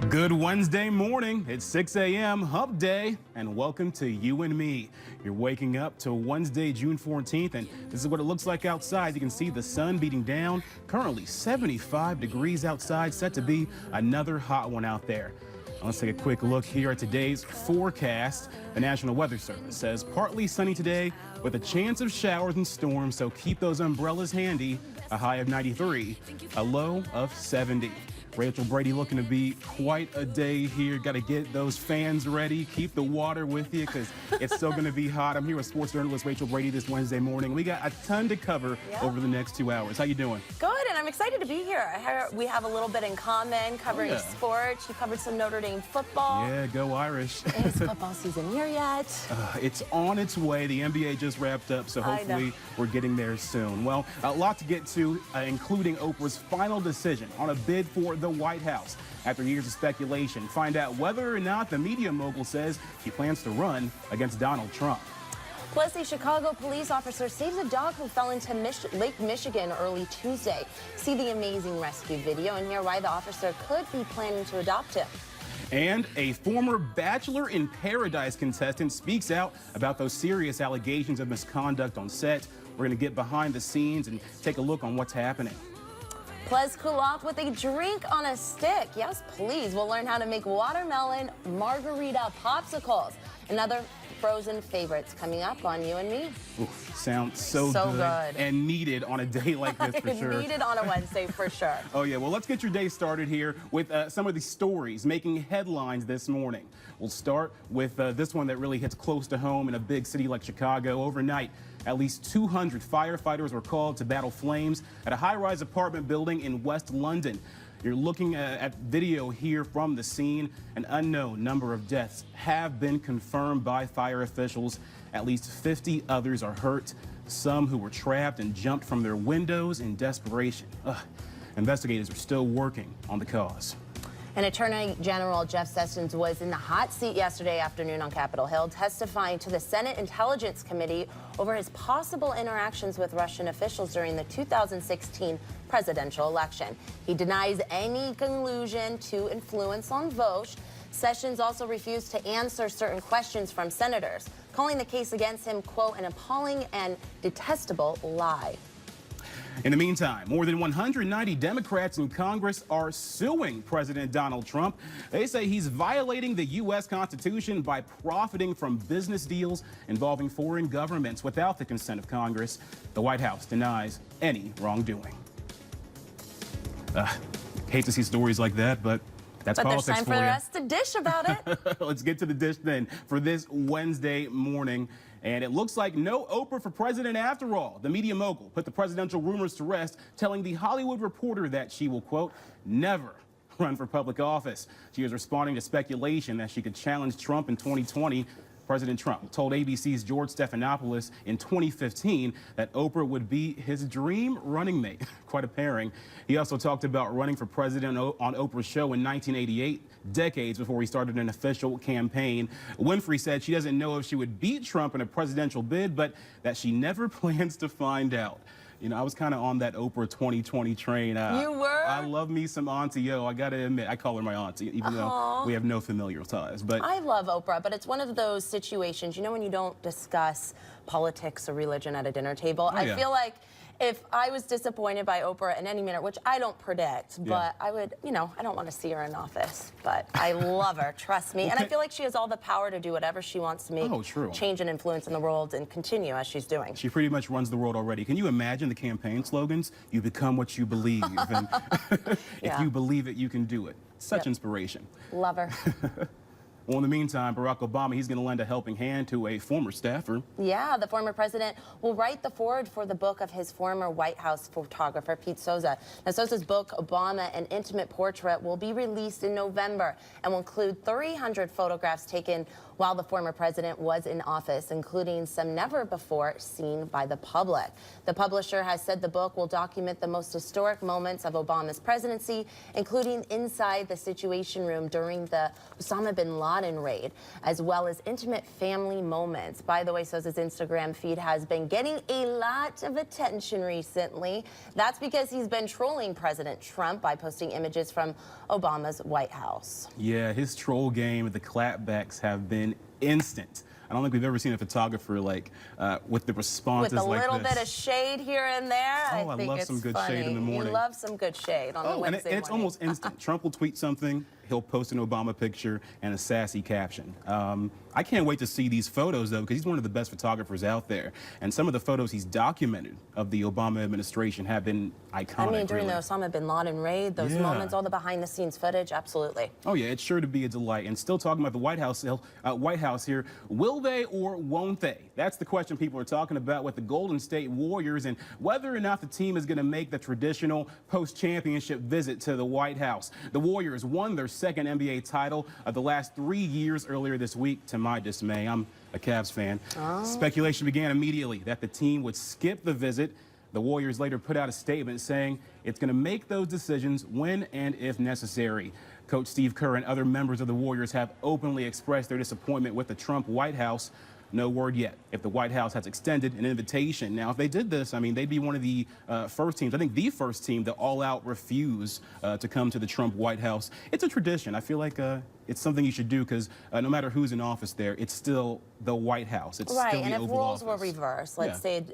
Good Wednesday morning. It's 6 a.m. Hump Day, and welcome to You and Me. You're waking up to Wednesday, June 14th, and this is what it looks like outside. You can see the sun beating down. Currently 75 degrees outside, set to be another hot one out there. Let's take a quick look here at today's forecast. The National Weather Service says partly sunny today with a chance of showers and storms, so keep those umbrellas handy. A high of 93, a low of 70. Rachel Brady looking to be quite a day here. Got to get those fans ready. Keep the water with you because it's still going to be hot. I'm here with sports journalist Rachel Brady this Wednesday morning. We got a ton to cover over the next 2 hours. How you doing? Good, and I'm excited to be here. We have a little bit in common covering sports. You covered some Notre Dame football. Yeah, go Irish. Is football season here yet? It's on its way. The NBA just wrapped up, so hopefully we're getting there soon. Well, a lot to get to, including Oprah's final decision on a bid for the White House. After years of speculation, find out whether or not the media mogul says he plans to run against Donald Trump. Plus, a Chicago police officer saves a dog who fell into Lake Michigan early Tuesday. See the amazing rescue video and hear why the officer could be planning to adopt him. And a former Bachelor in Paradise contestant speaks out about those serious allegations of misconduct on set. We're going to get behind the scenes and take a look on what's happening. Plus, cool off with a drink on a stick. Yes, please. We'll learn how to make watermelon margarita popsicles and other frozen favorites coming up on You and Me. Oof, sounds so good and needed on a day like this for sure. Needed on a Wednesday for sure. Oh yeah, well let's get your day started here with some of the stories making headlines this morning. We'll start with this one that really hits close to home in a big city like Chicago. Overnight, at least 200 firefighters were called to battle flames at a high-rise apartment building in West London. You're looking at video here from the scene. An unknown number of deaths have been confirmed by fire officials. At least 50 others are hurt, some who were trapped and jumped from their windows in desperation. Investigators are still working on the cause. And Attorney General Jeff Sessions was in the hot seat yesterday afternoon on Capitol Hill, testifying to the Senate Intelligence Committee over his possible interactions with Russian officials during the 2016 presidential election. He denies any collusion to influence on votes. Sessions also refused to answer certain questions from senators, calling the case against him, quote, an appalling and detestable lie. In the meantime, more than 190 Democrats in Congress are suing President Donald Trump. They say he's violating the U.S. Constitution by profiting from business deals involving foreign governments without the consent of Congress. The White House denies any wrongdoing. Hate to see stories like that, but that's politics for you. But there's time for us to dish about it. Let's get to the dish then for this Wednesday morning. And it looks like no Oprah for president after all. The media mogul put the presidential rumors to rest, telling The Hollywood Reporter that she will, quote, never run for public office. She is responding to speculation that she could challenge Trump in 2020. President Trump told ABC's George Stephanopoulos in 2015 that Oprah would be his dream running mate. Quite a pairing. He also talked about running for president on Oprah's show in 1988, decades before he started an official campaign. Winfrey said she doesn't know if she would beat Trump in a presidential bid, but that she never plans to find out. You know, I was kind of on that Oprah 2020 train. You were? I love me some Auntie O. I got to admit, I call her my auntie, even though we have no familial ties. But I love Oprah, but it's one of those situations, you know, when you don't discuss politics or religion at a dinner table. I feel like if I was disappointed by Oprah in any minute, which I don't predict, but I would, you know, I don't want to see her in office, but I love her, trust me. And I feel like she has all the power to do whatever she wants to make change and influence in the world and continue as she's doing. She pretty much runs the world already. Can you imagine the campaign slogans? You become what you believe. And if you believe it, you can do it. Such inspiration. Love her. Well, in the meantime, Barack Obama, he's going to lend a helping hand to a former staffer. Yeah, the former president will write the foreword for the book of his former White House photographer, Pete Souza. Now, Souza's book, Obama, An Intimate Portrait, will be released in November and will include 300 photographs taken while the former president was in office, including some never before seen by the public. The publisher has said the book will document the most historic moments of Obama's presidency, including inside the Situation Room during the Osama bin Laden Laden raid, as well as intimate family moments. By the way, so his Instagram feed has been getting a lot of attention recently. That's because he's been trolling President Trump by posting images from Obama's White House. Yeah, his troll game, the clapbacks have been instant. I don't think we've ever seen a photographer like with the responses like this. With a little bit of shade here and there. Oh, I love some good shade in the morning. You love some good shade on a Wednesday and it's morning. almost instant. Trump will tweet something, he'll post an Obama picture and a sassy caption. I can't wait to see these photos, though, because he's one of the best photographers out there. And some of the photos he's documented of the Obama administration have been iconic. I mean, during really. the Osama bin Laden raid, those moments, all the behind-the-scenes footage, absolutely. Oh, yeah, it's sure to be a delight. And still talking about the White House here, will they or won't they? That's the question people are talking about with the Golden State Warriors and whether or not the team is going to make the traditional post-championship visit to the White House. The Warriors won their second NBA title of the last 3 years earlier this week, to my dismay. I'm a Cavs fan. Speculation began immediately that the team would skip the visit. The Warriors later put out a statement saying it's going to make those decisions when and if necessary. Coach Steve Kerr and other members of the Warriors have openly expressed their disappointment with the Trump White House. No word yet if the White House has extended an invitation. Now, if they did this, I mean, they'd be one of the first teams, I think the first team to all out refuse to come to the Trump White House. It's a tradition. I feel like it's something you should do because no matter who's in office there, it's still the White House. It's right, still and the if Oval roles Office. were reversed, let's say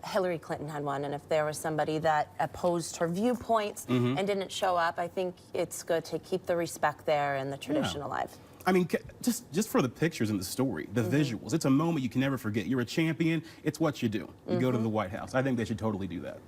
Hillary Clinton had one, and if there was somebody that opposed her viewpoints and didn't show up, I think it's good to keep the respect there and the tradition alive. I mean, just for the pictures and the story, the visuals, it's a moment you can never forget. You're a champion. It's what you do. You go to the White House. I think they should totally do that.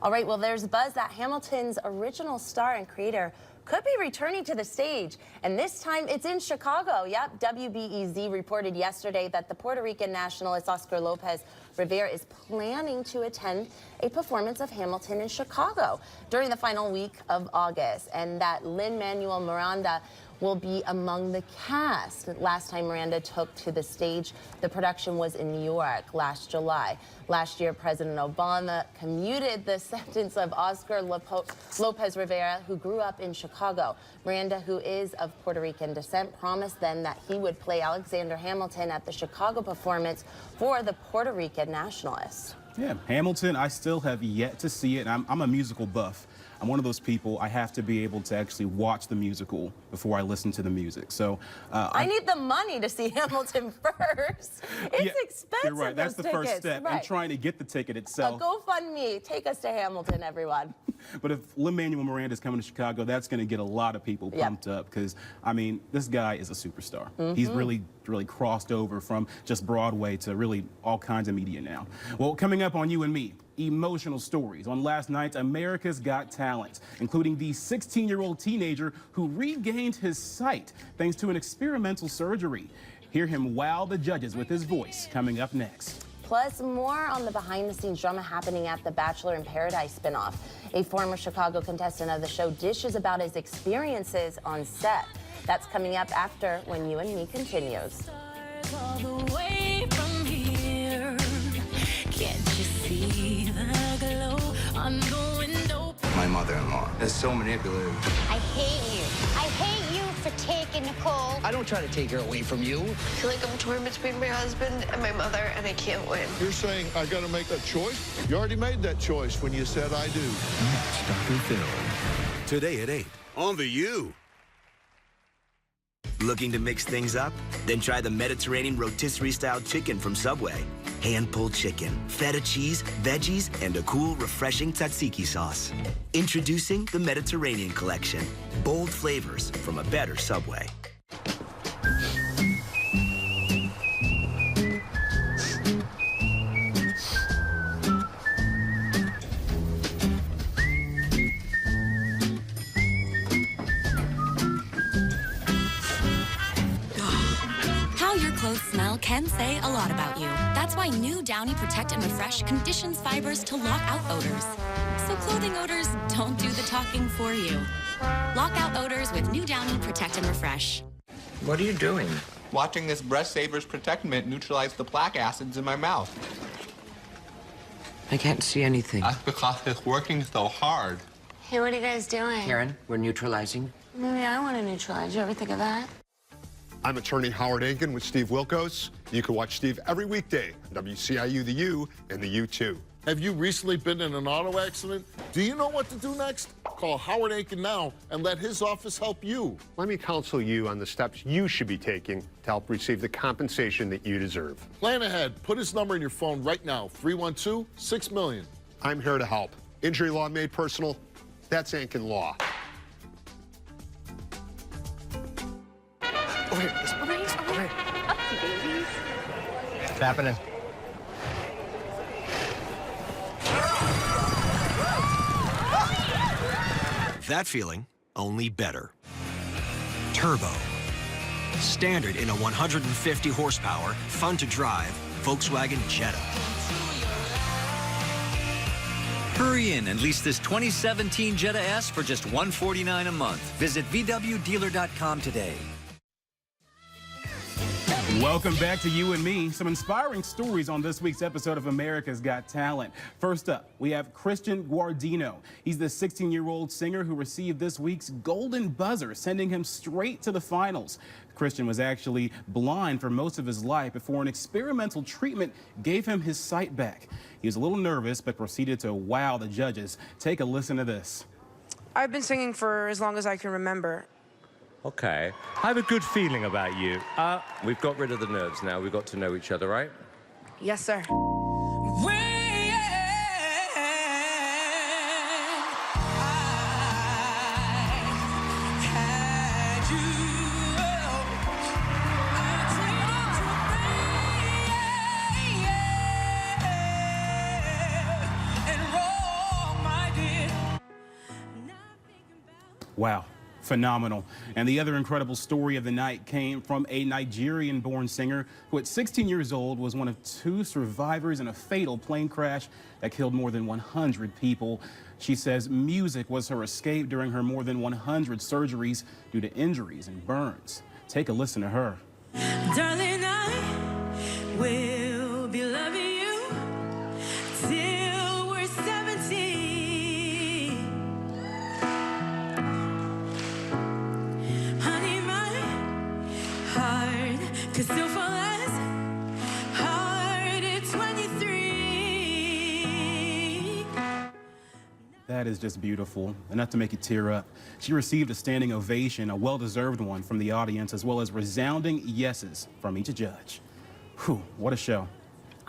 All right, well, there's buzz that Hamilton's original star and creator could be returning to the stage, and this time it's in Chicago. Yep, WBEZ reported yesterday that the Puerto Rican nationalist Oscar Lopez Rivera is planning to attend a performance of Hamilton in Chicago during the final week of August, and that Lin-Manuel Miranda will be among the cast. Last time Miranda took to the stage, the production was in New York last July. Last year, President Obama commuted the sentence of Oscar Lopez Rivera, who grew up in Chicago. Miranda, who is of Puerto Rican descent, promised then that he would play Alexander Hamilton at the Chicago performance for the Puerto Rican nationalists. Yeah, Hamilton, I still have yet to see it. I'm a musical buff. I'm one of those people, I have to be able to actually watch the musical before I listen to the music. So I need the money to see Hamilton first. It's expensive. You're right. That's the those first tickets. step. Right. And trying to get the ticket itself. GoFundMe. Take us to Hamilton, everyone. But if Lin-Manuel Miranda is coming to Chicago, that's going to get a lot of people pumped up because, I mean, this guy is a superstar. He's really crossed over from just Broadway to really all kinds of media now. Well, coming up on You and Me, emotional stories on last night's America's Got Talent, including the 16-year-old teenager who regained his sight thanks to an experimental surgery. Hear him wow the judges with his voice coming up next. Plus, more on the behind-the-scenes drama happening at the Bachelor in Paradise spinoff. A former Chicago contestant of the show dishes about his experiences on set. That's coming up after When You and Me continues. All the way from here. Can't you see the glow on the window? My mother-in-law is so manipulative. I hate you. I hate you for taking Nicole. I don't try to take her away from you. I feel like I'm torn between my husband and my mother, and I can't win. You're saying I got to make that choice? You already made that choice when you said I do. Dr. Phil. Today at 8 on The U. Looking to mix things up? Then try the Mediterranean rotisserie-style chicken from Subway. Hand-pulled chicken, feta cheese, veggies, and a cool, refreshing tzatziki sauce. Introducing the Mediterranean Collection. Bold flavors from a better Subway. How your clothes smell can say a lot about you. That's why new Downy Protect and Refresh conditions fibers to lock out odors. So clothing odors don't do the talking for you. Lock out odors with new Downy Protect and Refresh. What are you doing? Watching this Breast Savers Protectment neutralize the plaque acids in my mouth. I can't see anything. That's because it's working so hard. Hey, what are you guys doing? Karen, we're neutralizing. Maybe I want to neutralize. You ever think of that? I'm attorney Howard Aiken with Steve Wilkos. You can watch Steve every weekday on WCIU, the U, and the U2. Have you recently been in an auto accident? Do you know what to do next? Call Howard Aiken now and let his office help you. Let me counsel you on the steps you should be taking to help receive the compensation that you deserve. Plan ahead. Put his number in your phone right now, 312-6-million. I'm here to help. Injury law made personal. That's Aiken Law. Okay, okay. Upsy daisies. What's happening? That feeling, only better. Turbo. Standard in a 150 horsepower, fun to drive, Volkswagen Jetta. Hurry in and lease this 2017 Jetta S for just $149 a month. Visit VWDealer.com today. Welcome back to You and Me. Some inspiring stories on this week's episode of America's Got Talent. First up, we have Christian Guardino. He's the 16-year-old singer who received this week's Golden Buzzer, sending him straight to the finals. Christian was actually blind for most of his life before an experimental treatment gave him his sight back. He was a little nervous, but proceeded to wow the judges. Take a listen to this. I've been singing for as long as I can remember. Okay. I have a good feeling about you. We've got rid of the nerves now. We've got to know each other, right? Yes, sir. Wow. Phenomenal. And the other incredible story of the night came from a Nigerian-born singer who at 16 years old was one of 2 survivors in a fatal plane crash that killed more than 100 people. She says music was her escape during her more than 100 surgeries due to injuries and burns. Take a listen to her. Darling, I will be loving you till we're 70. Could still fall as hard at 23. That is just beautiful, enough to make you tear up. She received a standing ovation, a well-deserved one from the audience, as well as resounding yeses from each judge. Whew, what a show.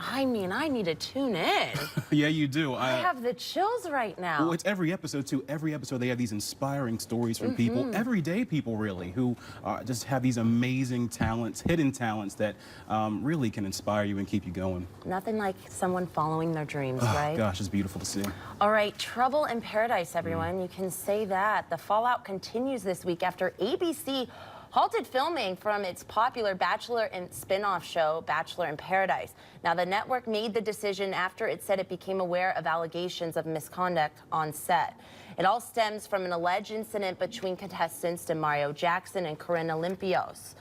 I mean, I need to tune in. Yeah, you do. I have the chills right now. Well, it's every episode, too. Every episode, they have these inspiring stories from people, everyday people, really, who just have these amazing talents, hidden talents that really can inspire you and keep you going. Nothing like someone following their dreams, right? Gosh, it's beautiful to see. All right, Trouble in Paradise, everyone. You can say that. The fallout continues this week after ABC halted filming from its popular Bachelor and spin-off show, Bachelor in Paradise. Now, the network made the decision after it said it became aware of allegations of misconduct on set. It all stems from an alleged incident between contestants Demario Jackson and Corinne Olympios.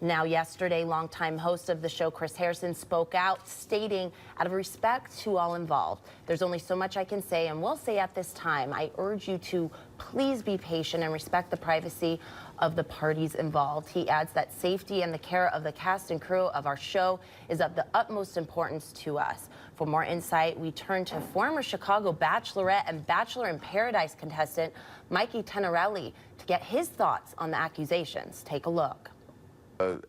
Now, yesterday, longtime host of the show, Chris Harrison, spoke out, stating, out of respect to all involved, there's only so much I can say and will say at this time. I urge you to please be patient and respect the privacy of the parties involved. He adds that safety and the care of the cast and crew of our show is of the utmost importance to us. For more insight, we turn to former Chicago Bachelorette and Bachelor in Paradise contestant Mikey Tenorelli to get his thoughts on the accusations. Take a look.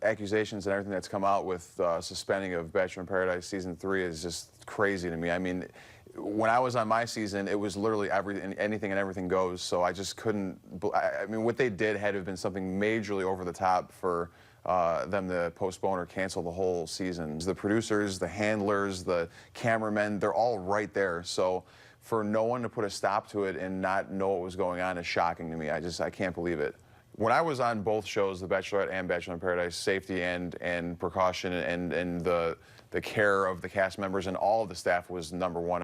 Accusations and everything that's come out with suspending of Bachelor in Paradise Season 3 is just crazy to me. I mean, when I was on my season, it was literally anything and everything goes, so I just couldn't, I mean, what they did had to have been something majorly over the top for them to postpone or cancel the whole season. The producers, the handlers, the cameramen, they're all right there, so for no one to put a stop to it and not know what was going on is shocking to me. I can't believe it. When I was on both shows, The Bachelorette and Bachelor in Paradise, safety and precaution and the care of the cast members and all of the staff was #1.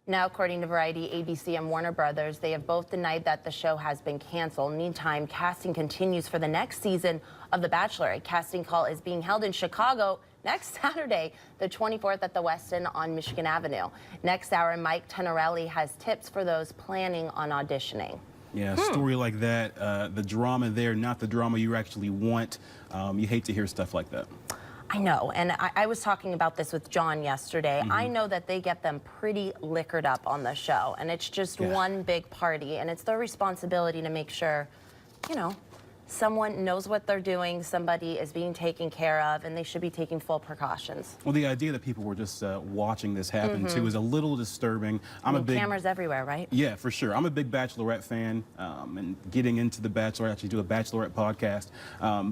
Now, according to Variety, ABC, and Warner Brothers, they have both denied that the show has been canceled. Meantime, casting continues for the next season of The Bachelor. A casting call is being held in Chicago next Saturday, the 24th at the Westin on Michigan Avenue. Next hour, Mike Tenorelli has tips for those planning on auditioning. Yeah, a story like that, the drama there, not the drama you actually want. You hate to hear stuff like that. I know, and I was talking about this with John yesterday. I know that they get them pretty liquored up on the show, and it's just one big party, and it's their responsibility to make sure, you know, someone knows what they're doing, somebody is being taken care of, and they should be taking full precautions. Well, the idea that people were just watching this happen too is a little disturbing. I mean, cameras everywhere, right? Yeah, for sure. I'm a big Bachelorette fan, and getting into The Bachelor, I actually do a Bachelorette podcast,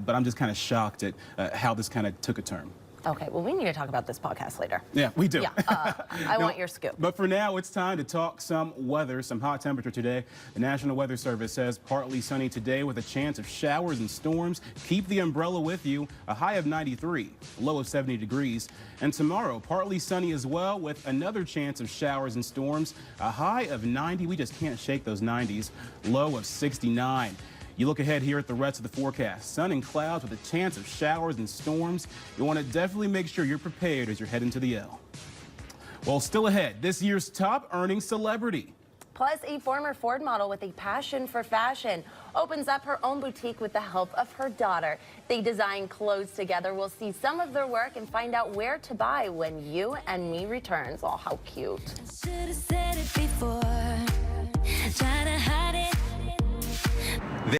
but I'm just kind of shocked at how this kind of took a turn. Okay, well, we need to talk about this podcast later. Yeah, we do. Yeah, I want your scoop. But for now, it's time to talk some weather, some hot temperature today. The National Weather Service says partly sunny today with a chance of showers and storms. Keep the umbrella with you. A high of 93, low of 70 degrees. And tomorrow, partly sunny as well with another chance of showers and storms. A high of 90. We just can't shake those 90s. Low of 69. You look ahead here at the rest of the forecast. Sun and clouds with a chance of showers and storms. You want to definitely make sure you're prepared as you're heading to the L. Well, still ahead, this year's top earning celebrity. Plus, a former Ford model with a passion for fashion opens up her own boutique with the help of her daughter. They design clothes together. We'll see some of their work and find out where to buy when You and Me returns. Oh, how cute.